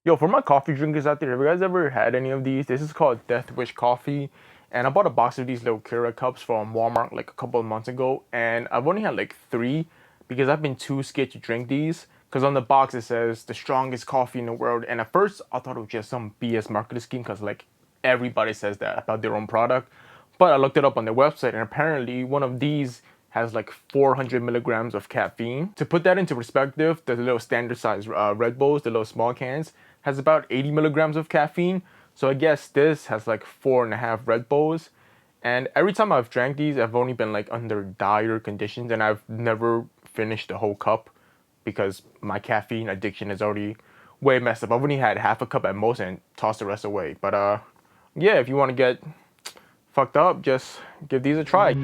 Yo, for my coffee drinkers out there, have you guys ever had any of these? This is called Death Wish Coffee. And I bought a box of these little Keurig cups from Walmart like a couple of months ago. And I've only had like 3 because I've been too scared to drink these. Because on the box it says the strongest coffee in the world. And at first I thought it was just some BS marketing scheme because like everybody says that about their own product. But I looked it up on their website and apparently one of these has like 400 milligrams of caffeine. To put that into perspective, the little standard size Red Bulls, the little small cans, has about 80 milligrams of caffeine. So I guess this has like 4.5 Red Bulls. And every time I've drank these, I've only been like under dire conditions and I've never finished the whole cup because my caffeine addiction is already way messed up. I've only had half a cup at most and tossed the rest away. But yeah, if you want to get fucked up, just give these a try.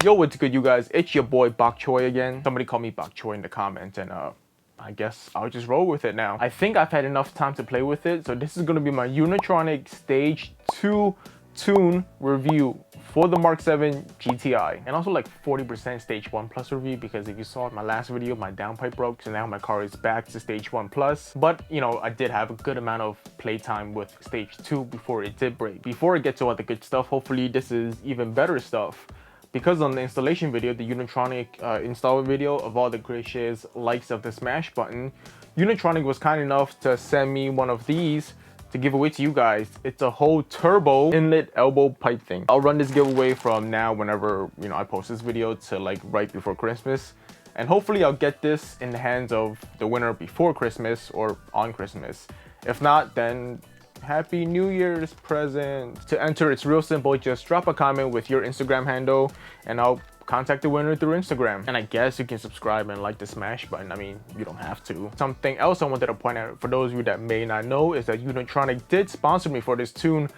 Yo, what's good, you guys? It's your boy Bok Choy again. Somebody call me Bok Choy in the comments, and I guess I'll just roll with it now. I think I've had enough time to play with it, so this is gonna be my Unitronic Stage 2 tune review for the MK7 GTI, and also like 40% Stage 1 Plus review, because if you saw in my last video, my downpipe broke, so now my car is back to Stage 1 Plus. But you know, I did have a good amount of playtime with Stage 2 before it did break. Before I get to all the good stuff, hopefully this is even better stuff. Because on the installation video, the Unitronic install video of all the gracious likes of the smash button, Unitronic was kind enough to send me one of these to give away to you guys. It's a whole turbo inlet elbow pipe thing. I'll run this giveaway from now whenever, you know, I post this video to like right before Christmas. And hopefully I'll get this in the hands of the winner before Christmas or on Christmas. If not, then Happy New Year's present. To enter, it's real simple. Just drop a comment with your Instagram handle and I'll contact the winner through Instagram. And I guess you can subscribe and like the smash button. I mean, you don't have to. Something else I wanted to point out for those of you that may not know is that Unitronic did sponsor me for this tune,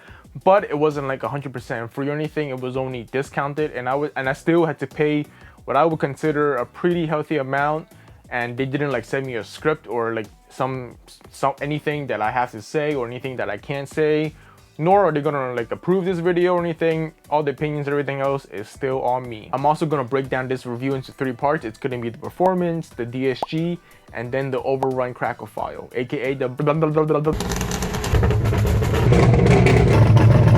but it wasn't like 100% free or anything. It was only discounted, and I still had to pay what I would consider a pretty healthy amount. And they didn't like send me a script or like some anything that I have to say or anything that I can't say, nor are they gonna like approve this video or anything. All the opinions and everything else is still on me. I'm also gonna break down this review into 3 parts. It's gonna be the performance, the DSG, and then the overrun crackle file, aka the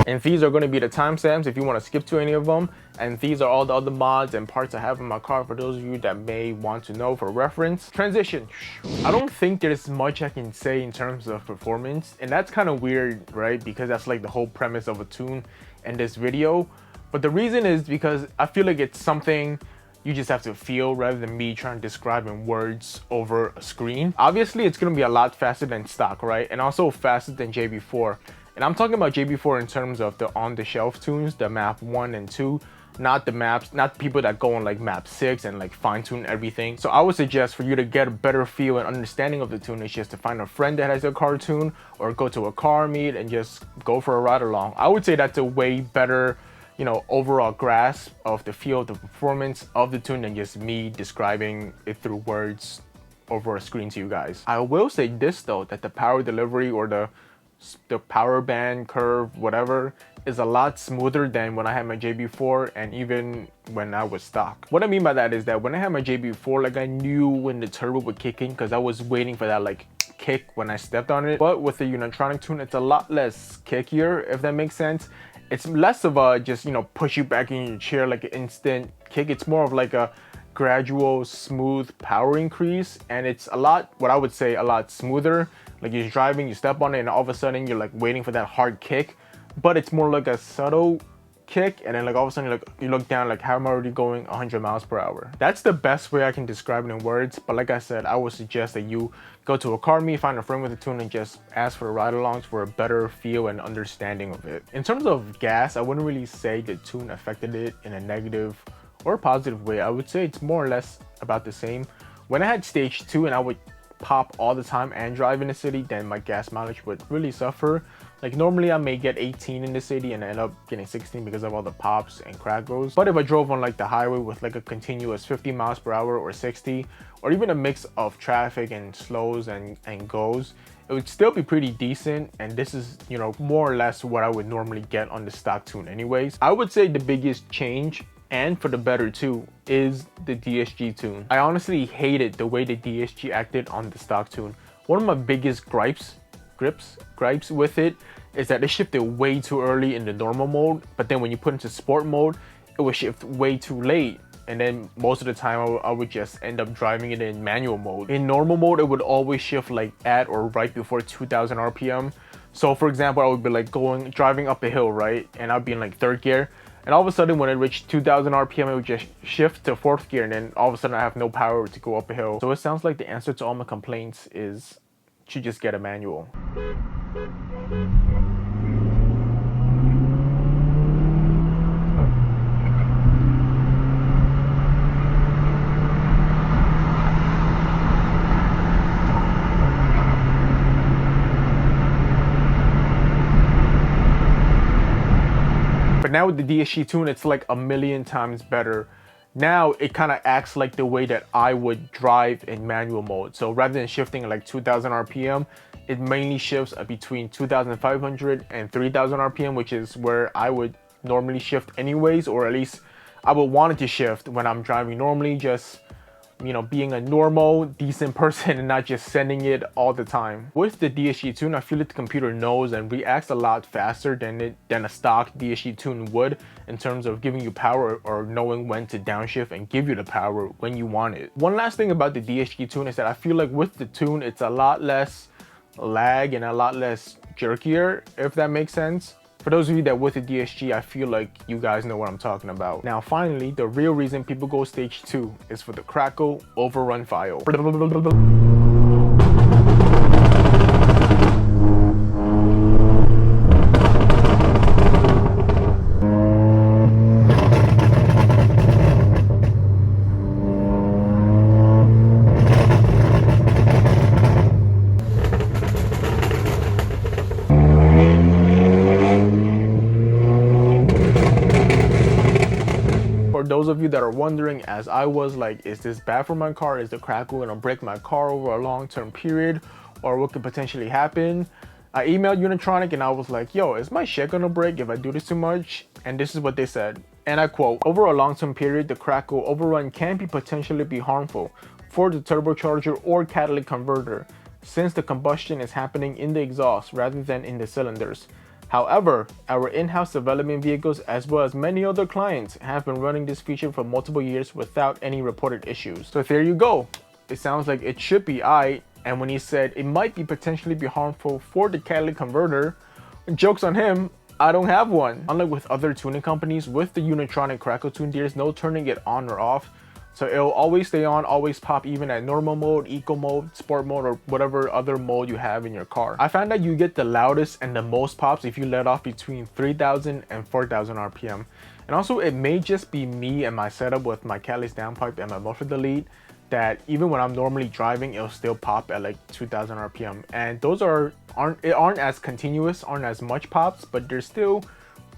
And these are going to be the timestamps if you want to skip to any of them. And these are all the other mods and parts I have in my car for those of you that may want to know for reference. Transition. I don't think there's much I can say in terms of performance. And that's kind of weird, right? Because that's like the whole premise of a tune in this video. But the reason is because I feel like it's something you just have to feel rather than me trying to describe in words over a screen. Obviously, it's going to be a lot faster than stock, right? And also faster than JB4. And I'm talking about JB4 in terms of the on-the-shelf tunes, the map 1 and 2, not the maps, not people that go on like map 6 and like fine-tune everything. So I would suggest for you to get a better feel and understanding of the tune is just to find a friend that has a car tune or go to a car meet and just go for a ride along. I would say that's a way better, you know, overall grasp of the feel of the performance of the tune than just me describing it through words over a screen to you guys. I will say this though, that the power delivery or the power band curve, whatever, is a lot smoother than when I had my JB4 and even when I was stock. What I mean by that is that when I had my JB4, like I knew when the turbo would kick in because I was waiting for that like kick when I stepped on it. But with the Unitronic tune, it's a lot less kickier, if that makes sense. It's less of a just, you know, push you back in your chair like an instant kick. It's more of like a gradual, smooth power increase, and it's a lot, what I would say, a lot smoother. Like you're driving, you step on it, and all of a sudden you're like waiting for that hard kick, but it's more like a subtle kick, and then like all of a sudden you look down like, how am I already going 100 miles per hour? That's the best way I can describe it in words. But like I said, I would suggest that you go to a car meet, find a friend with a tune, and just ask for ride-alongs for a better feel and understanding of it. In terms of gas, I wouldn't really say the tune affected it in a negative or positive way. I would say it's more or less about the same. When I had Stage 2 and I would pop all the time and drive in the city, then my gas mileage would really suffer. Like normally I may get 18 in the city and I end up getting 16 because of all the pops and crackles. But if I drove on like the highway with like a continuous 50 miles per hour or 60, or even a mix of traffic and slows and goes, it would still be pretty decent. And this is, you know, more or less what I would normally get on the stock tune anyways. I would say the biggest change and for the better too, is the DSG tune. I honestly hated the way the DSG acted on the stock tune. One of my biggest gripes with it is that it shifted way too early in the normal mode, but then when you put into sport mode, it would shift way too late. And then most of the time I would just end up driving it in manual mode. In normal mode, it would always shift like at or right before 2000 RPM. So for example, I would be like driving up a hill, right? And I'd be in like 3rd gear. And all of a sudden when it reached 2000 RPM, it would just shift to 4th gear. And then all of a sudden I have no power to go up a hill. So it sounds like the answer to all my complaints is to just get a manual. But now with the DSG tune, it's like a million times better. Now it kind of acts like the way that I would drive in manual mode. So rather than shifting at like 2000 RPM, it mainly shifts between 2500 and 3000 RPM, which is where I would normally shift anyways, or at least I would want it to shift when I'm driving normally, just, you know, being a normal, decent person and not just sending it all the time. With the DSG tune, I feel that the computer knows and reacts a lot faster than a stock DSG tune would in terms of giving you power or knowing when to downshift and give you the power when you want it. One last thing about the DSG tune is that I feel like with the tune, it's a lot less lag and a lot less jerkier, if that makes sense. For those of you that with the DSG, I feel like you guys know what I'm talking about. Now finally, the real reason people go stage 2 is for the crackle overrun file. For those of you that are wondering, as I was, like, is this bad for my car? Is the crackle gonna break my car over a long-term period? Or what could potentially happen? I emailed Unitronic and I was like, yo, is my shit gonna break if I do this too much? And this is what they said, and I quote, over a long-term period, the crackle overrun can potentially be harmful for the turbocharger or catalytic converter, since the combustion is happening in the exhaust rather than in the cylinders. However, our in-house development vehicles, as well as many other clients, have been running this feature for multiple years without any reported issues. So there you go. It sounds like it should be aight. And when he said it might potentially be harmful for the catalytic converter, joke's on him, I don't have one. Unlike with other tuning companies, with the Unitronic crackle tune, there's no turning it on or off. So it'll always stay on, always pop, even at normal mode, eco mode, sport mode, or whatever other mode you have in your car. I found that you get the loudest and the most pops if you let off between 3000 and 4000 RPM. And also, it may just be me and my setup with my catalyst downpipe and my muffler delete, that even when I'm normally driving, it'll still pop at like 2000 RPM. And those aren't as continuous, aren't as much pops, but they're still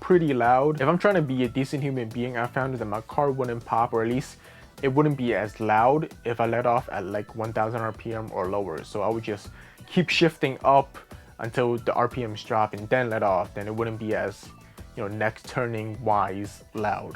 pretty loud. If I'm trying to be a decent human being, I found that my car wouldn't pop, or at least it wouldn't be as loud if I let off at like 1000 RPM or lower. So I would just keep shifting up until the RPMs drop and then let off. Then it wouldn't be as, you know, neck turning wise loud.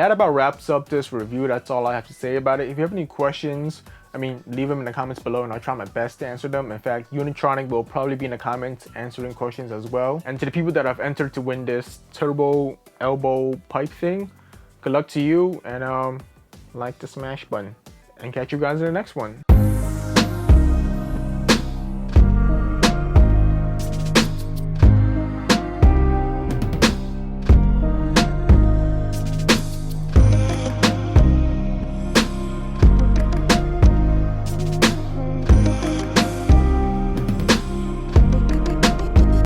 that about wraps up this review. That's all I have to say about it. If you have any questions, I mean, leave them in the comments below and I'll try my best to answer them. In fact, Unitronic will probably be in the comments answering questions as well. And to the people that have entered to win this turbo elbow pipe thing, good luck to you, and like the smash button, and catch you guys in the next one.